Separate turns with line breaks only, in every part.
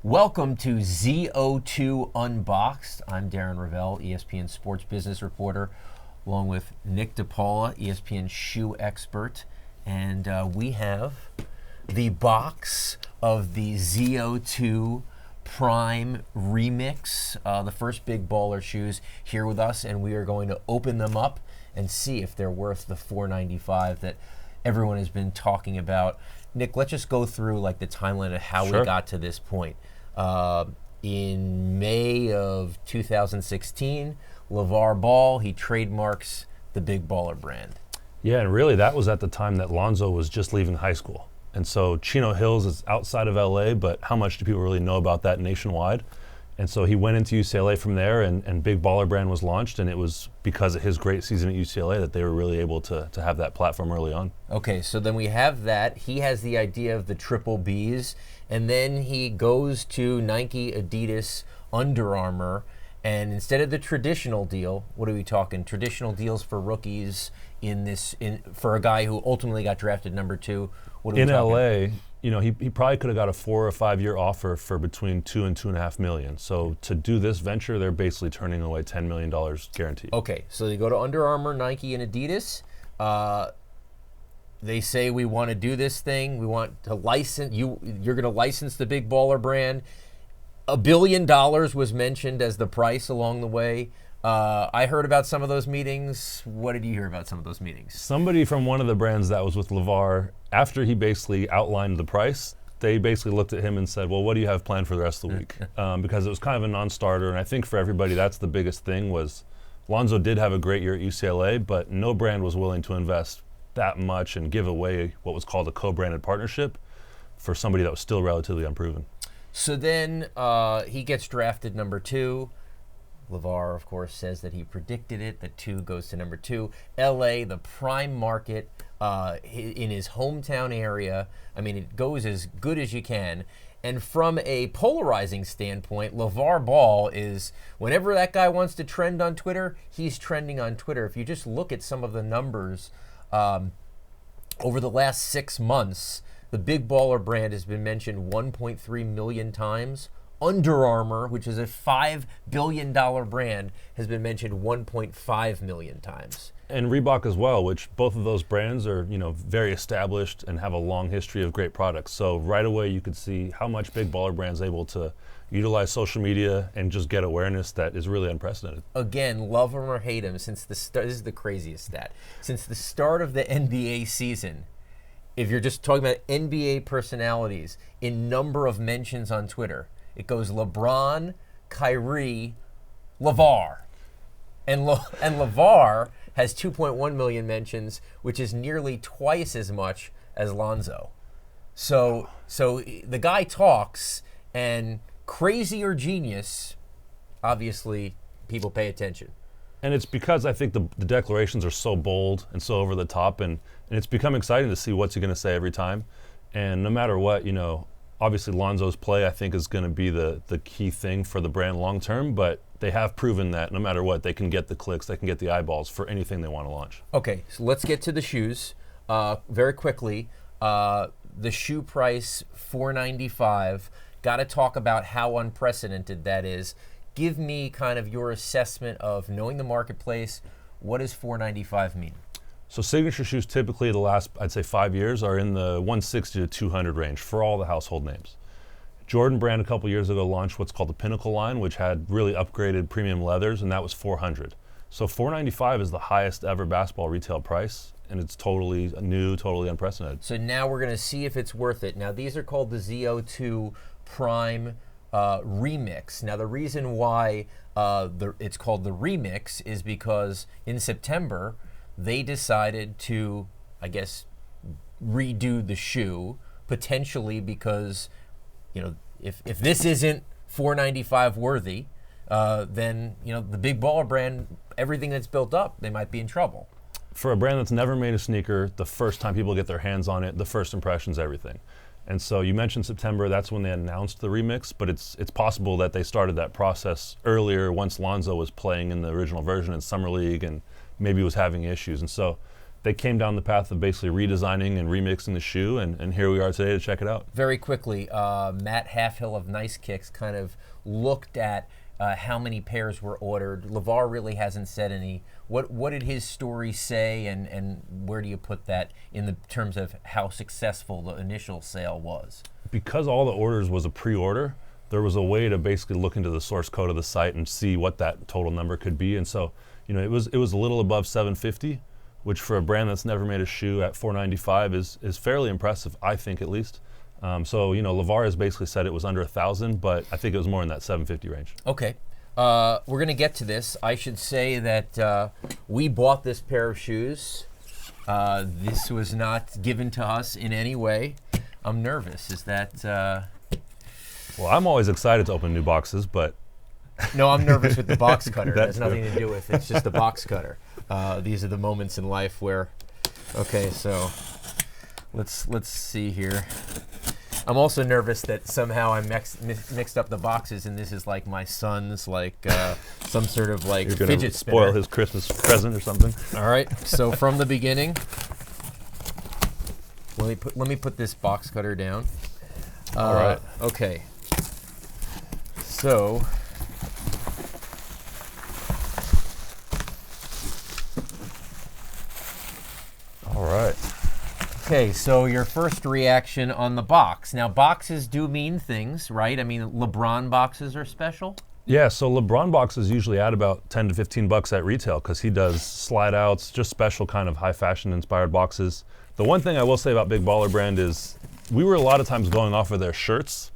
Welcome to ZO2 Unboxed. I'm Darren Rovell, ESPN sports business reporter, along with Nick DePaula, ESPN shoe expert. And we have the box of the ZO2 Prime Remix, the first big baller shoes here with us, and we are going to open them up and see if they're worth the $4.95 that everyone has been talking about. Nick, let's just go through like the timeline of how we got to this point. In May of 2016, LeVar Ball, he trademarks the Big Baller brand.
Yeah, and really that was at the time that Lonzo was just leaving high school. And so Chino Hills is outside of LA, but how much do people really know about that nationwide? And so he went into UCLA from there, and Big Baller brand was launched, and it was because of his great season at UCLA that they were really able to have that platform early on.
Okay, so then we have that. He has the idea of the triple Bs, and then he goes to Nike, Adidas, Under Armour, and instead of the traditional deal, what are we talking? Traditional deals for rookies for a guy who ultimately got drafted number 2. What are we talking?
LA, you know, he probably could have got a 4 or 5 year offer for between $2 and $2.5 million. So to do this venture, they're basically turning away $10 million guaranteed.
Okay, so they go to Under Armour, Nike, and Adidas. They say, we want to do this thing. We want to license you. You're going to license the Big Baller brand. $1 billion was mentioned as the price along the way. I heard about some of those meetings. What did you hear about some of those meetings?
Somebody from one of the brands that was with LeVar, after he basically outlined the price, they basically looked at him and said, well, what do you have planned for the rest of the week? Because it was kind of a non-starter, and I think for everybody that's the biggest thing was Lonzo did have a great year at UCLA, but no brand was willing to invest that much and give away what was called a co-branded partnership for somebody that was still relatively unproven.
So then he gets drafted number 2. LeVar, of course, says that he predicted it, that 2 goes to number 2. LA, the prime market in his hometown area. I mean, it goes as good as you can. And from a polarizing standpoint, LeVar Ball is, whenever that guy wants to trend on Twitter, he's trending on Twitter. If you just look at some of the numbers over the last 6 months, the Big Baller brand has been mentioned 1.3 million times. Under Armour, which is a $5 billion brand, has been mentioned 1.5 million times.
And Reebok as well, which both of those brands are, you know, very established and have a long history of great products. So right away you could see how much Big Baller brand's able to utilize social media and just get awareness that is really unprecedented.
Again, love him or hate him, since the start, this is the craziest stat. Since the start of the NBA season, if you're just talking about NBA personalities in number of mentions on Twitter, it goes LeBron, Kyrie, LeVar. And LeVar has 2.1 million mentions, which is nearly twice as much as Lonzo. So the guy talks, and crazy or genius, obviously people pay attention.
And it's because I think the declarations are so bold and so over the top, and it's become exciting to see what's he going to say every time. And no matter what, you know, obviously Lonzo's play I think is going to be the key thing for the brand long term, but they have proven that no matter what, they can get the clicks, they can get the eyeballs for anything they want to launch.
Okay, so let's get to the shoes very quickly. The shoe price, $4.95. Got to talk about how unprecedented that is. Give me kind of your assessment of knowing the marketplace. What does $4.95 mean?
So signature shoes typically the last, I'd say 5 years, are in the 160 to 200 range for all the household names. Jordan brand a couple years ago launched what's called the Pinnacle line, which had really upgraded premium leathers, and that was $400. So $495 is the highest ever basketball retail price, and it's totally new, totally unprecedented.
So now we're going to see if it's worth it. Now these are called the ZO2 Prime Remix. Now the reason why it's called the Remix is because in September, they decided to, I guess, redo the shoe, potentially because, you know, if this isn't $4.95 worthy, then, you know, the Big Baller brand, everything that's built up, they might be in trouble.
For a brand that's never made a sneaker, the first time people get their hands on it, the first impression's everything. And so you mentioned September, that's when they announced the remix, but it's possible that they started that process earlier once Lonzo was playing in the original version in Summer League and maybe was having issues. And so they came down the path of basically redesigning and remixing the shoe, and here we are today to check it out.
Very quickly, Matt Halfhill of Nice Kicks kind of looked at how many pairs were ordered. LeVar really hasn't said any. What did his story say, and where do you put that in the terms of how successful the initial sale was?
Because all the orders was a pre-order, there was a way to basically look into the source code of the site and see what that total number could be. And so, it was a little above 750, which for a brand that's never made a shoe at 495 is fairly impressive, I think at least. So LeVar has basically said it was under 1,000, but I think it was more in that 750 range.
Okay. We're going to get to this. I should say that we bought this pair of shoes. This was not given to us in any way. I'm nervous. Is that...
Well, I'm always excited to open new boxes, but...
No, I'm nervous with the box cutter. It has nothing to do with it. It's just the box cutter. These are the moments in life where... Okay, so let's see here. I'm also nervous that somehow I mixed up the boxes, and this is like my son's, like some sort of like
You're
fidget
gonna
spinner.
spoil his Christmas present or something.
All right. So from the beginning, let me put this box cutter down.
All right.
Okay. So.
All right.
Okay, so your first reaction on the box. Now, boxes do mean things, right? I mean, LeBron boxes are special.
Yeah, so LeBron boxes usually add about 10 to 15 bucks at retail because he does slide outs, just special kind of high fashion inspired boxes. The one thing I will say about Big Baller Brand is we were a lot of times going off of their shirts,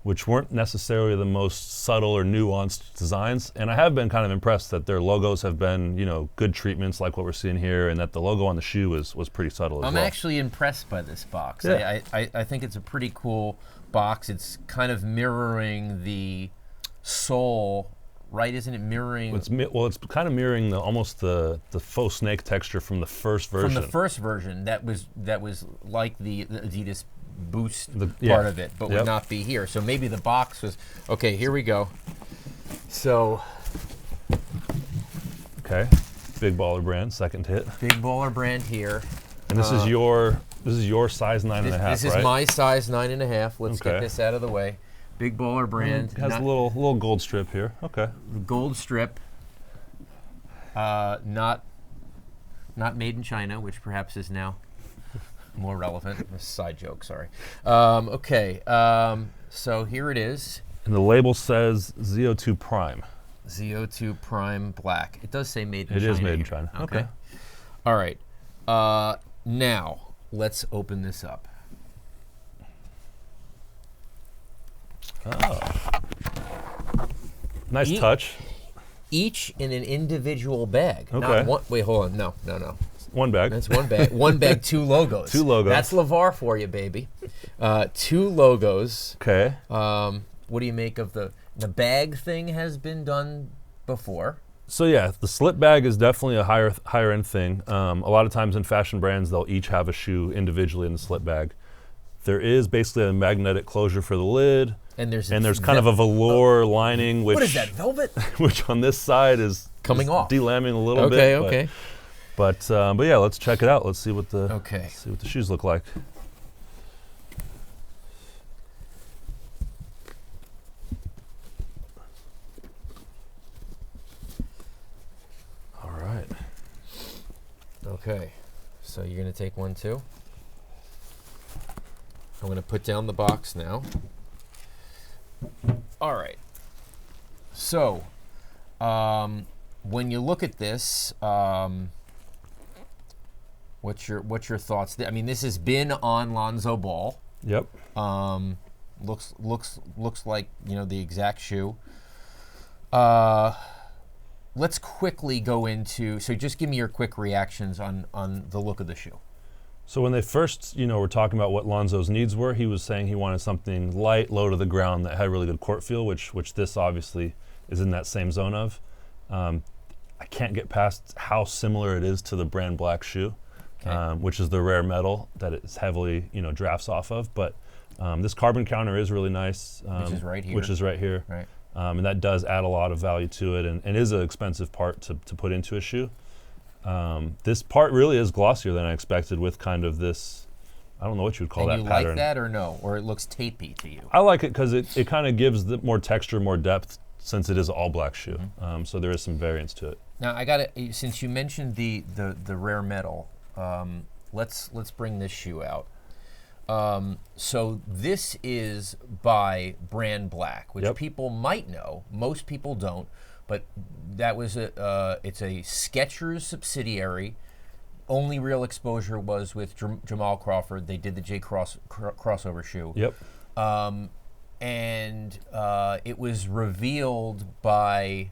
which weren't necessarily the most subtle or nuanced designs. And I have been kind of impressed that their logos have been, good treatments like what we're seeing here, and that the logo on the shoe was pretty subtle as well.
I'm actually impressed by this box.
Yeah.
I think it's a pretty cool box. It's kind of mirroring the sole, right? Isn't it mirroring?
It's kind of mirroring almost the faux snake texture from the first version.
From the first version, that was like the Adidas Boost part of it, but would not be here. So maybe the box was okay. Here we go. So,
okay, Big Baller Brand, second hit.
Big Baller Brand here,
and this is your size 9.5.
This is my size 9.5. Let's get this out of the way. Big Baller Brand
has a little gold strip here. Okay,
gold strip. Not made in China, which perhaps is now more relevant. Side joke, sorry. Okay, so here it is.
And the label says ZO2 Prime.
ZO2 Prime Black. It does say made in China.
It is made in
here.
China.
Okay. All right. Now, let's open this up.
Oh. Nice touch.
Each in an individual bag.
Okay.
Not one, wait, hold on. No.
One bag.
That's one bag. One bag, two logos.
Two logos.
That's LeVar for you, baby. Two logos.
Okay.
What do you make of the bag thing? Has been done before.
So yeah, the slip bag is definitely a higher end thing. A lot of times in fashion brands, they'll each have a shoe individually in the slip bag. There is basically a magnetic closure for the lid,
and there's
kind of a velour lining, which
what is that, velvet?
Which on this side is
coming off,
delamming a little bit.
Okay.
But yeah, let's check it out. Let's see what the shoes look like. All right.
Okay. So you're gonna take one too. I'm gonna put down the box now. All right. So, when you look at this, what's your thoughts? I mean, this has been on Lonzo Ball.
Yep.
Looks like the exact shoe. Let's quickly go into. So, just give me your quick reactions on the look of the shoe.
So when they first, were talking about what Lonzo's needs were, he was saying he wanted something light, low to the ground that had really good court feel, which this obviously is in that same zone of. I can't get past how similar it is to the brand black shoe, which is the rare metal that it's heavily, drafts off of. But this carbon counter is really nice.
Which is right here.
Right. And that does add a lot of value to it and is an expensive part to put into a shoe. This part really is glossier than I expected with kind of this, I don't know what you would call that
you
pattern.
like that or no? Or it looks tapey to you?
I like it because it kind of gives the more texture, more depth, since it is an all black shoe. So there is some variance to it.
Now I got it. Since you mentioned the rare metal, let's bring this shoe out. So this is by Brand Black, which people might know. Most people don't, but that was it's a Skechers subsidiary. Only real exposure was with Jamal Crawford. They did the J crossover shoe.
Yep.
And it was revealed by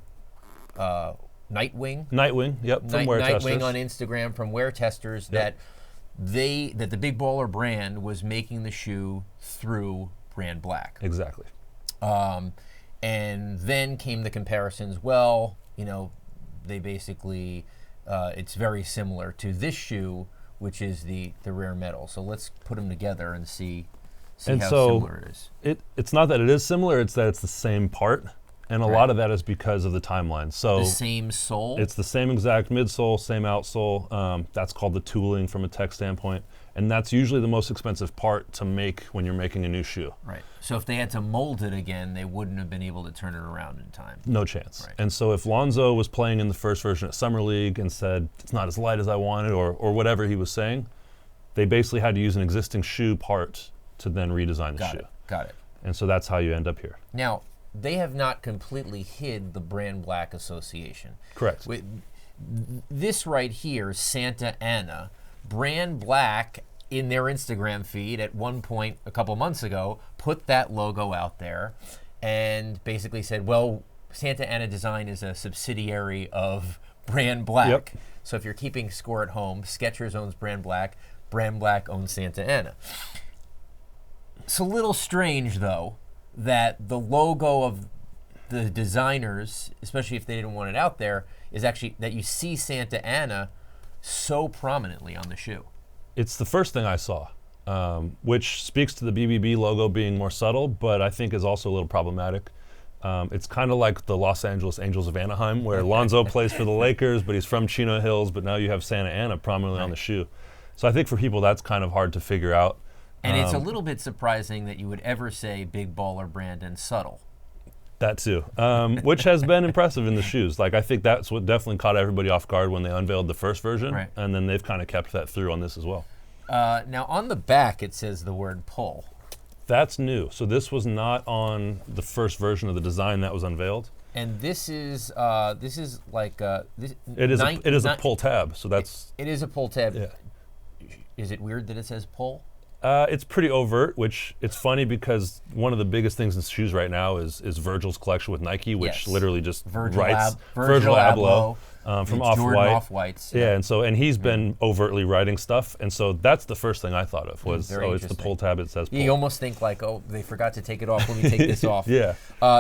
Nightwing.
Nightwing, yep, from Wear Testers.
Nightwing on Instagram from Wear Testers that the Big Baller brand was making the shoe through Brand Black.
Exactly.
And then came the comparisons. Well, they basically it's very similar to this shoe, which is the rare metal. So let's put them together and see how similar it is.
It's not that it is similar; it's that it's the same part. And a lot of that is because of the timeline. So
the same sole?
It's the same exact midsole, same outsole. That's called the tooling from a tech standpoint. And that's usually the most expensive part to make when you're making a new shoe.
Right. So if they had to mold it again, they wouldn't have been able to turn it around in time.
No chance.
Right.
And so if Lonzo was playing in the first version at Summer League and said, it's not as light as I wanted, or whatever he was saying, they basically had to use an existing shoe part to then redesign the shoe.
Got it.
And so that's how you end up here.
Now, they have not completely hid the Brand Black association.
Correct.
This right here, Santa Ana, Brand Black in their Instagram feed at one point a couple months ago put that logo out there and basically said, well, Santa Ana Design is a subsidiary of Brand Black.
Yep.
So if you're keeping score at home, Skechers owns Brand Black owns Santa Ana. It's a little strange, though, that the logo of the designers, especially if they didn't want it out there, is actually that you see Santa Ana so prominently on the shoe.
It's the first thing I saw, which speaks to the BBB logo being more subtle, but I think is also a little problematic. It's kind of like the Los Angeles Angels of Anaheim, where Lonzo plays for the Lakers, but he's from Chino Hills, but now you have Santa Ana prominently on the shoe. So I think for people that's kind of hard to figure out.
And it's a little bit surprising that you would ever say Big Baller brand and subtle.
That too, which has been impressive in the shoes. Like I think that's what definitely caught everybody off guard when they unveiled the first version, and then they've kind of kept that through on this as well.
Now on the back it says the word pull.
That's new. So this was not on the first version of the design that was unveiled.
And this is like this.
It is a pull tab. So that's
it is a pull tab.
Yeah.
Is it weird that it says pull?
It's pretty overt, which it's funny because one of the biggest things in shoes right now is Virgil's collection with Nike, which literally just writes Virgil Abloh from
Off-Whites.
Yeah, and he's been overtly writing stuff, and so that's the first thing I thought of was it's the pull tab. It says pull.
You almost think like, oh, they forgot to take it off. Let me take this off.
Yeah.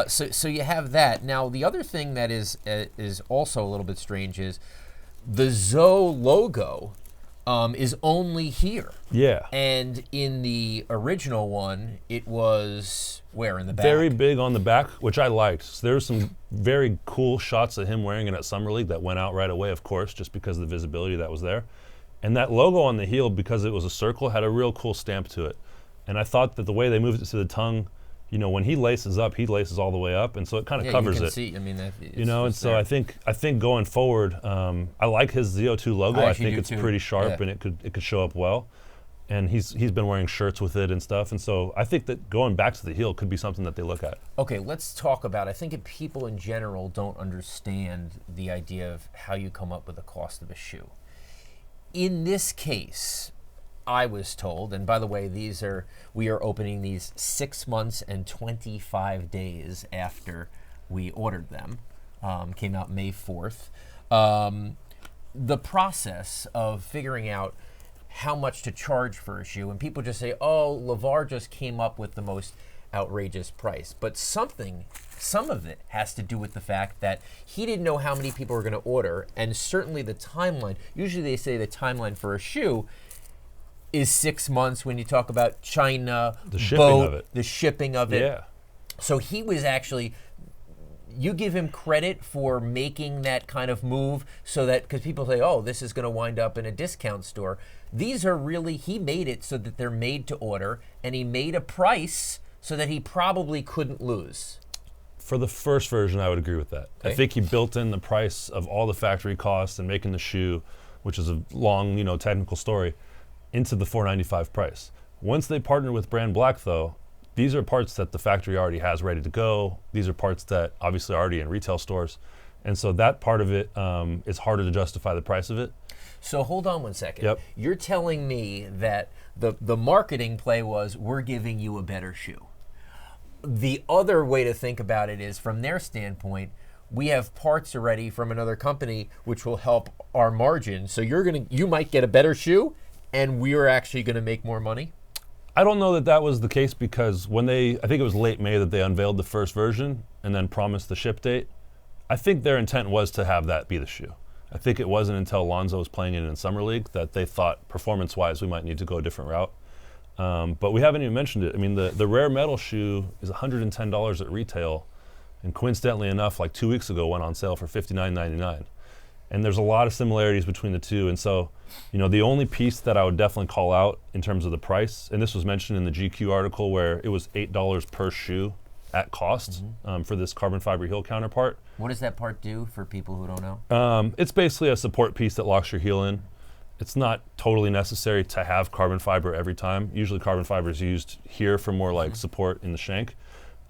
So you have that. Now the other thing that is also a little bit strange is the ZO logo. Is only here.
Yeah.
And in the original one, it was where in the back?
Very big on the back, which I liked. So there were some very cool shots of him wearing it at Summer League that went out right away, of course, just because of the visibility that was there. And that logo on the heel, because it was a circle, had a real cool stamp to it. And I thought that the way they moved it to the tongue, when he laces up, he laces all the way up, and so it kind of covers it.
See, I mean,
and so there. I think going forward, I like his ZO2 logo. I think it's pretty sharp, and it could show up well. And he's been wearing shirts with it and stuff, and so I think that going back to the heel could be something that they look at.
Okay, let's talk about. I think people in general don't understand the idea of how you come up with the cost of a shoe. In this case, I was told, and by the way, we are opening these 6 months and 25 days after we ordered them. Came out May 4th. The process of figuring out how much to charge for a shoe, and people just say, oh, LeVar just came up with the most outrageous price. But some of it has to do with the fact that he didn't know how many people were going to order, and certainly the timeline. Usually they say the timeline for a shoe is 6 months when you talk about China,
the shipping of it.
The shipping of it.
Yeah.
So he was actually, you give him credit for making that kind of move so that, because people say, oh, this is going to wind up in a discount store. These are really, he made it so that they're made to order, and he made a price so that he probably couldn't lose.
For the first version, I would agree with that.
Okay.
I think he built in the price of all the factory costs and making the shoe, which is a long, technical story, into the $495 price. Once they partner with Brand Black, though, these are parts that the factory already has ready to go. These are parts that obviously are already in retail stores. And so that part of it is harder to justify the price of it.
So hold on one second.
Yep.
You're telling me that the marketing play was, we're giving you a better shoe. The other way to think about it is, from their standpoint, we have parts already from another company which will help our margin. So you might get a better shoe, and we're actually going to make more money.
I don't know that was the case, because I think it was late May that they unveiled the first version and then promised the ship date. I think their intent was to have that be the shoe. I think it wasn't until Lonzo was playing it in Summer League that they thought, performance-wise, we might need to go a different route. But we haven't even mentioned it. I mean, the rare metal shoe is $110 at retail, and coincidentally enough, like 2 weeks ago, went on sale for $59.99. And there's a lot of similarities between the two. And so, the only piece that I would definitely call out in terms of the price, and this was mentioned in the GQ article, where it was $8 per shoe at cost for this carbon fiber heel counterpart.
What does that part do for people who don't know?
It's basically a support piece that locks your heel in. It's not totally necessary to have carbon fiber every time. Usually carbon fiber is used here for more like support in the shank.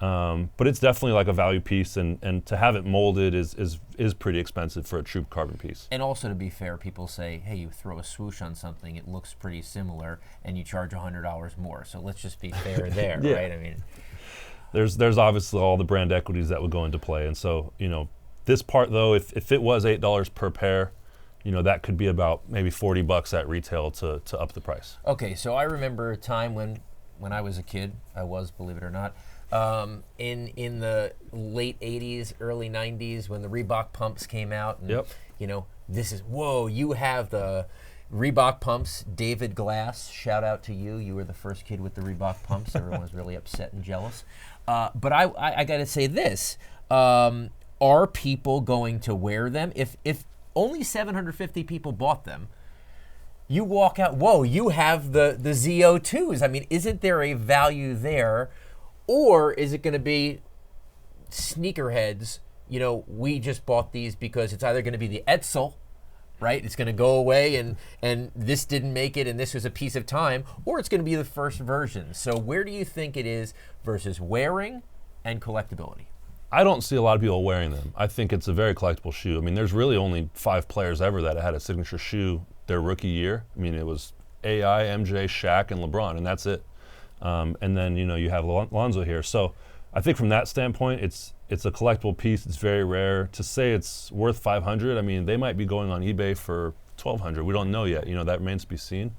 But it's definitely like a value piece, and to have it molded is pretty expensive for a true carbon piece.
And also, to be fair, people say, hey, you throw a swoosh on something, it looks pretty similar, and you charge $100 more. So let's just be fair there,
Yeah.
right? I mean,
there's obviously all the brand equities that would go into play. And so, this part though, if it was $8 per pair, that could be about maybe $40 at retail to up the price.
Okay, so I remember a time when I was a kid, believe it or not, in the late 80s, early 90s, when the Reebok pumps came out. And,
Yep.
You have the Reebok pumps. David Glass, shout out to you. You were the first kid with the Reebok pumps. Everyone was really upset and jealous. But I got to say this. Are people going to wear them? If only 750 people bought them, you walk out, whoa, you have the ZO2s. I mean, isn't there a value there? Or is it going to be sneakerheads, we just bought these because it's either going to be the Edsel, right? It's going to go away and this didn't make it and this was a piece of time, or it's going to be the first version. So where do you think it is versus wearing and collectability?
I don't see a lot of people wearing them. I think it's a very collectible shoe. I mean, there's really only 5 players ever that had a signature shoe their rookie year. I mean, it was AI, MJ, Shaq, and LeBron, and that's it. And then, you have Lonzo here. So I think from that standpoint, it's a collectible piece. It's very rare. To say it's worth $500, I mean, they might be going on eBay for $1,200. We don't know yet. That remains to be seen.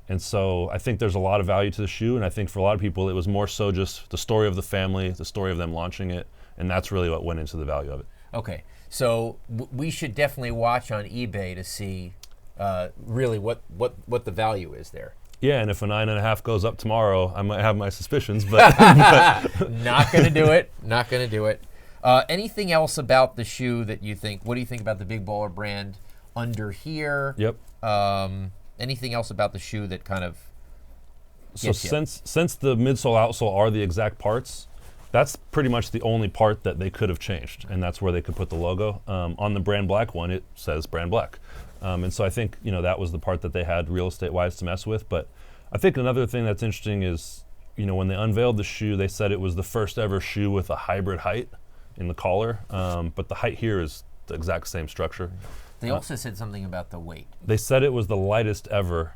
And so I think there's a lot of value to the shoe. And I think for a lot of people, it was more so just the story of the family, the story of them launching it. And that's really what went into the value of it.
Okay. So we should definitely watch on eBay to see really what the value is there.
Yeah, and if a 9.5 goes up tomorrow, I might have my suspicions, but
Not going to do it. Not going to do it. Anything else about the shoe that you think? What do you think about the Big Baller brand under here?
Yep.
Anything else about the shoe that kind of
So since the midsole outsole are the exact parts, that's pretty much the only part that they could have changed, and that's where they could put the logo. On the Brand Black one, it says Brand Black. And so I think, that was the part that they had real estate-wise to mess with. But I think another thing that's interesting is, when they unveiled the shoe, they said it was the first ever shoe with a hybrid height in the collar. But the height here is the exact same structure.
They also said something about the weight.
They said it was the lightest ever,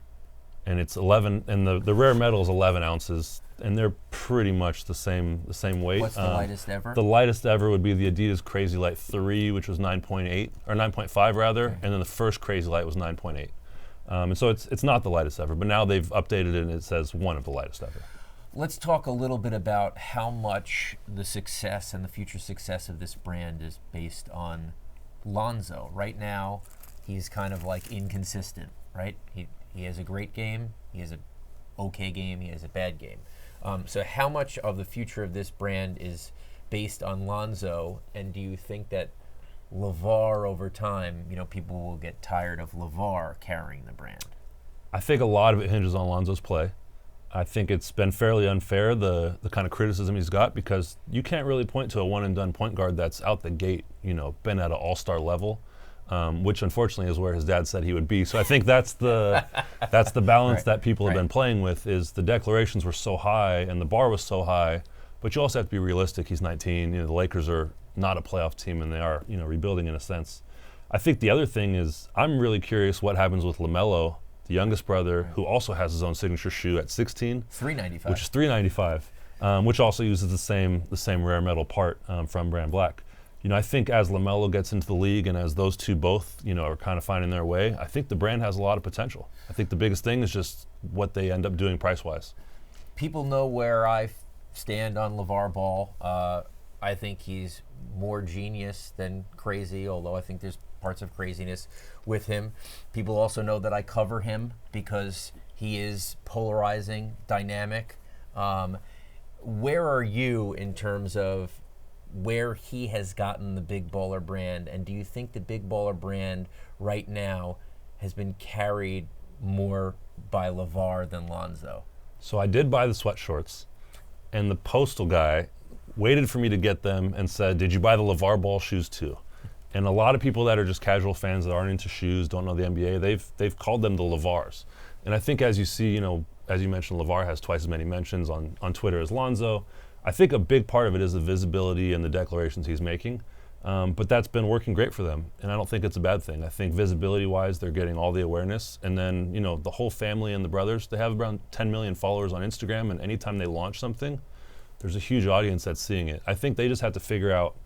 and it's 11, and the rare metal is 11 ounces, and they're pretty much the same weight.
What's the lightest ever?
The lightest ever would be the Adidas Crazy Light 3, which was 9.8, or 9.5 rather, and then the first Crazy Light was 9.8. And so it's not the lightest ever, but now they've updated it and it says one of the lightest ever.
Let's talk a little bit about how much the success and the future success of this brand is based on Lonzo. Right now, he's kind of like inconsistent, right? He has a great game, he has an okay game, he has a bad game. So how much of the future of this brand is based on Lonzo? And do you think that LeVar over time, people will get tired of LeVar carrying the brand?
I think a lot of it hinges on Lonzo's play. I think it's been fairly unfair, the kind of criticism he's got, because you can't really point to a one-and-done point guard that's out the gate, been at an all-star level, which unfortunately is where his dad said he would be. So I think that's the balance that people have been playing with, is the declarations were so high and the bar was so high, but you also have to be realistic. He's 19. The Lakers are not a playoff team, and they are, rebuilding in a sense. I think the other thing is, I'm really curious what happens with LaMelo, the youngest brother, who also has his own signature shoe at 16,
$395,
which is $395, which also uses the same rare metal part from Brand Black. I think as LaMelo gets into the league and as those two both, are kind of finding their way, I think the brand has a lot of potential. I think the biggest thing is just what they end up doing price-wise.
People know where I stand on LeVar Ball. I think he's more genius than crazy, although I think there's parts of craziness with him. People also know that I cover him because he is polarizing, dynamic. Where are you in terms of where he has gotten the Big Baller brand, and do you think the Big Baller brand right now has been carried more by LeVar than Lonzo?
So I did buy the sweatshorts, and the postal guy waited for me to get them and said, "Did you buy the LeVar Ball shoes too?" And a lot of people that are just casual fans that aren't into shoes, don't know the NBA, they've called them the LeVars. And I think as you see, as you mentioned, LeVar has twice as many mentions on Twitter as Lonzo. I think a big part of it is the visibility and the declarations he's making. But that's been working great for them, and I don't think it's a bad thing. I think visibility-wise, they're getting all the awareness. And then, the whole family and the brothers, they have around 10 million followers on Instagram, and anytime they launch something, there's a huge audience that's seeing it. I think they just have to figure out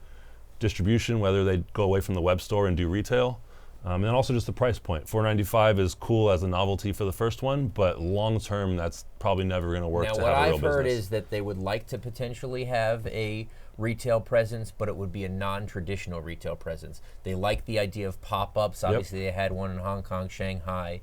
distribution, whether they go away from the web store and do retail, and then also just the price point. $495 is cool as a novelty for the first one, but long term, that's probably never going to work.
Now,
to
what
have a real
I've heard
business.
is that they would like to potentially have a retail presence, but it would be a non-traditional retail presence. They like the idea of pop-ups. Obviously, they had one in Hong Kong, Shanghai.